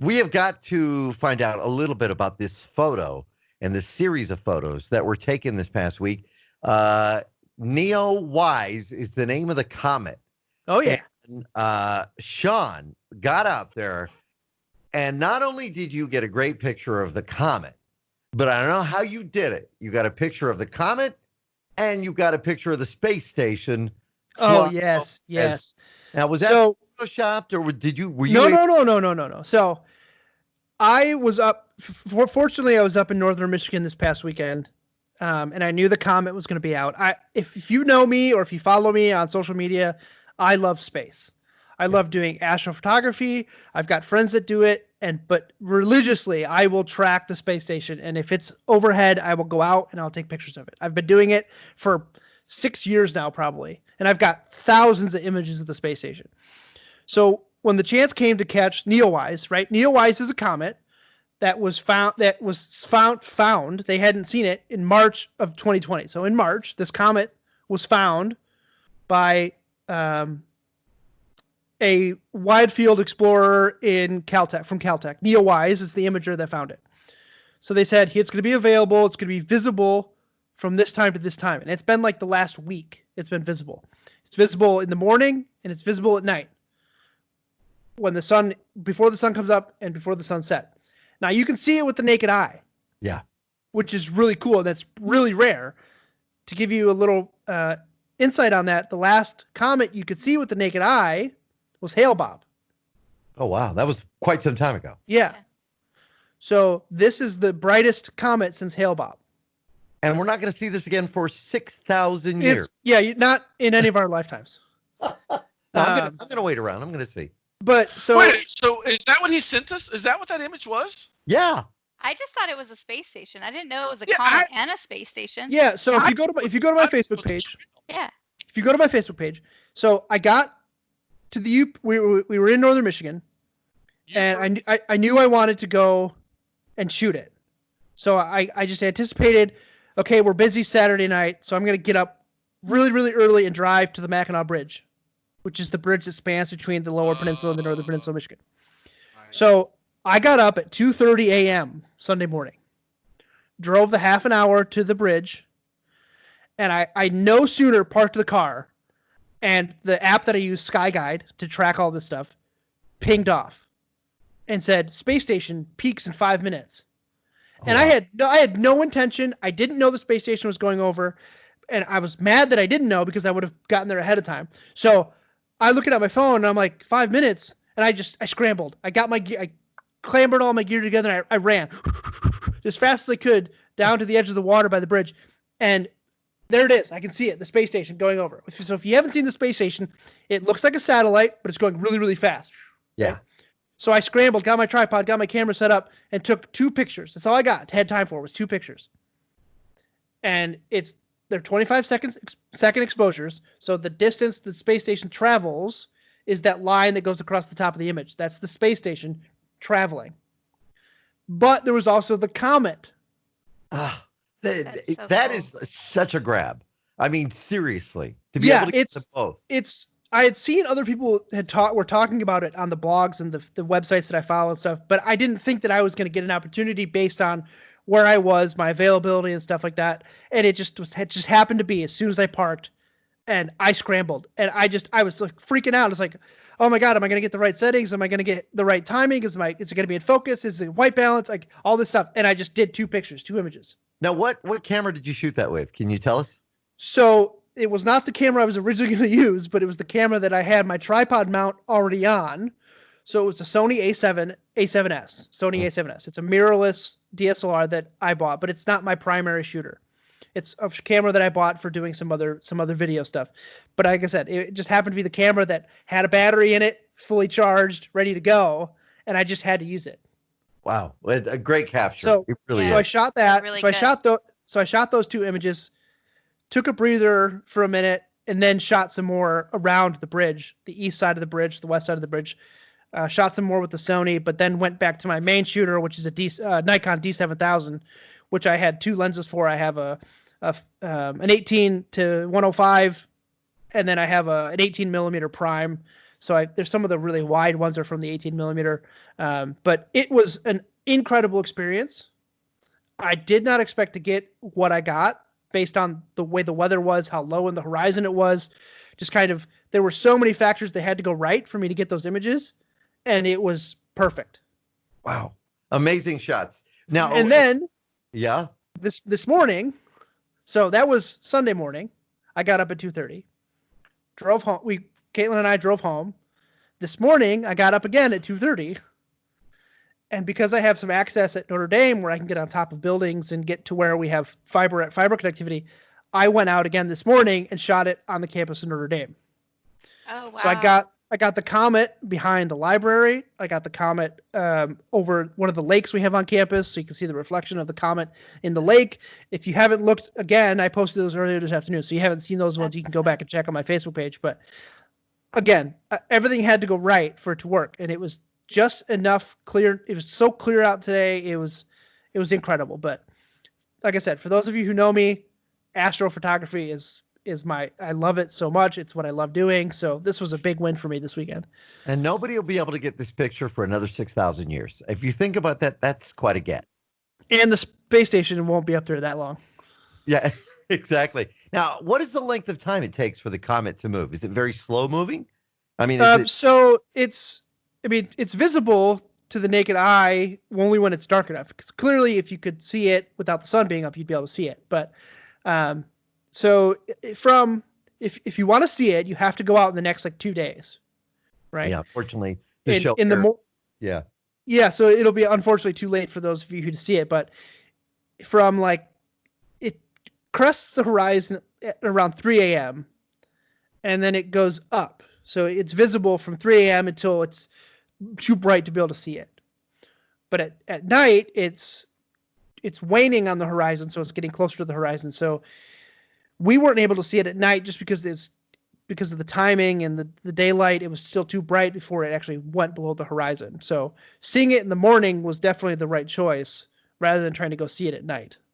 We have got to find out a little bit about this photo and the series of photos that were taken this past week. Neowise is the name of the comet. Oh, yeah. And Shawn got out there, and not only did you get a great picture of the comet, but I don't know how you did it. You got a picture of the comet, and you got a picture of the space station. Oh, yes. Now, was that photoshopped, or were you? No. So I was up. Fortunately, I was up in northern Michigan this past weekend, and I knew the comet was going to be out. If you know me or if you follow me on social media, I love space. I love doing astrophotography. I've got friends that do it, but religiously, I will track the space station, and if it's overhead, I will go out and I'll take pictures of it. I've been doing it for 6 years now, probably, and I've got thousands of images of the space station. So when the chance came to catch Neowise, right? Neowise is a comet that was found. They hadn't seen it in March of 2020. So in March, this comet was found by a wide field explorer from Caltech. Neowise is the imager that found it. So they said it's going to be available. It's going to be visible from this time to this time. And it's been like the last week. It's been visible. It's visible in the morning and it's visible at night. Before the sun comes up and before the sun set. Now you can see it with the naked eye. Yeah. Which is really cool. That's really rare. To give you a little insight on that, the last comet you could see with the naked eye was Hale-Bopp. Oh, wow. That was quite some time ago. Yeah. So this is the brightest comet since Hale-Bopp. And we're not going to see this again for 6,000 years. Not in any of our lifetimes. I'm going to wait around. I'm going to see. But so is that what he sent us? Is that what that image was? Yeah. I just thought it was a space station. I didn't know it was a comet and a space station. Yeah. So if you go to my Facebook page. Yeah. If you go to my Facebook page, so I got to we were in northern Michigan, and I knew I wanted to go and shoot it. So I just anticipated, okay, we're busy Saturday night, so I'm going to get up really, really early and drive to the Mackinac Bridge, which is the bridge that spans between the lower peninsula and the northern peninsula of Michigan. Right. So I got up at 2:30 a.m. Sunday morning, drove the half an hour to the bridge, and I no sooner parked the car, and the app that I use, SkyGuide, to track all this stuff, pinged off and said, space station peaks in 5 minutes. And I had no intention. I didn't know the space station was going over, and I was mad that I didn't know because I would have gotten there ahead of time. So I look at my phone and I'm like, 5 minutes, and I scrambled. I got my gear, I clambered all my gear together, and I ran as fast as I could down to the edge of the water by the bridge, and there it is. I can see it, the space station going over. So if you haven't seen the space station, it looks like a satellite, but it's going really, really fast. Yeah. So I scrambled, got my tripod, got my camera set up, and took 2 pictures. That's all I had time for was 2 pictures. And they're 25-second exposures. So the distance the space station travels is that line that goes across the top of the image. That's the space station traveling. But there was also the comet. That is such a grab. I mean, seriously, to be able to get them both. I had seen other people were talking about it on the blogs and the websites that I follow and stuff, but I didn't think that I was going to get an opportunity based on where I was, my availability and stuff like that. And it just happened to be as soon as I parked, and I scrambled, and I was like freaking out. It's like, oh my God, am I going to get the right settings? Am I going to get the right timing? Is it going to be in focus? Is it white balance? Like all this stuff. And I just did 2 pictures, 2 images. Now, what camera did you shoot that with? Can you tell us? So it was not the camera I was originally going to use, but it was the camera that I had my tripod mount already on. So it was a Sony A7S. It's a mirrorless DSLR that I bought, but it's not my primary shooter. It's a camera that I bought for doing some other video stuff. But like I said, it just happened to be the camera that had a battery in it, fully charged, ready to go, and I just had to use it. Wow, a great capture. So, it really is. I shot that. Really I shot those 2 images, took a breather for a minute, and then shot some more around the bridge, the east side of the bridge, the west side of the bridge. Shot some more with the Sony, but then went back to my main shooter, which is a Nikon D7000, which I had 2 lenses for. I have an 18 to 105, and then I have an 18 millimeter prime. So there's some of the really wide ones are from the 18 millimeter. But it was an incredible experience. I did not expect to get what I got based on the way the weather was, how low in the horizon it was. Just kind of, there were so many factors that had to go right for me to get those images, and it was perfect. Wow. Amazing shots. Now, and then yeah, this morning, so that was Sunday morning. I got up at 2:30, drove home. Caitlin and I drove home. This morning, I got up again at 2:30. And because I have some access at Notre Dame where I can get on top of buildings and get to where we have fiber connectivity, I went out again this morning and shot it on the campus of Notre Dame. Oh, wow. So I got the Comet behind the library. I got the Comet over one of the lakes we have on campus, so you can see the reflection of the Comet in the lake. If you haven't looked, again, I posted those earlier this afternoon, so you haven't seen those ones, you can go back and check on my Facebook page. But again, everything had to go right for it to work, and it was just enough clear. It was so clear out today. It was incredible. But like I said, for those of you who know me, astrophotography is I love it so much. It's what I love doing. So this was a big win for me this weekend. And nobody will be able to get this picture for another 6,000 years. If you think about that, that's quite a get. And the space station won't be up there that long. Yeah, exactly. Now, what is the length of time it takes for the comet to move? Is it very slow moving? I mean, so it's visible to the naked eye only when it's dark enough. Because clearly, if you could see it without the sun being up, you'd be able to see it. But so if you want to see it, you have to go out in the next 2 days, right? Yeah, fortunately, yeah. So it'll be unfortunately too late for those of you who to see it. But from it crests the horizon at around 3 a.m. and then it goes up. So it's visible from 3 a.m. until it's too bright to be able to see it. But at night, it's waning on the horizon, so it's getting closer to the horizon. So we weren't able to see it at night just because of the timing and the daylight. It was still too bright before it actually went below the horizon. So seeing it in the morning was definitely the right choice rather than trying to go see it at night.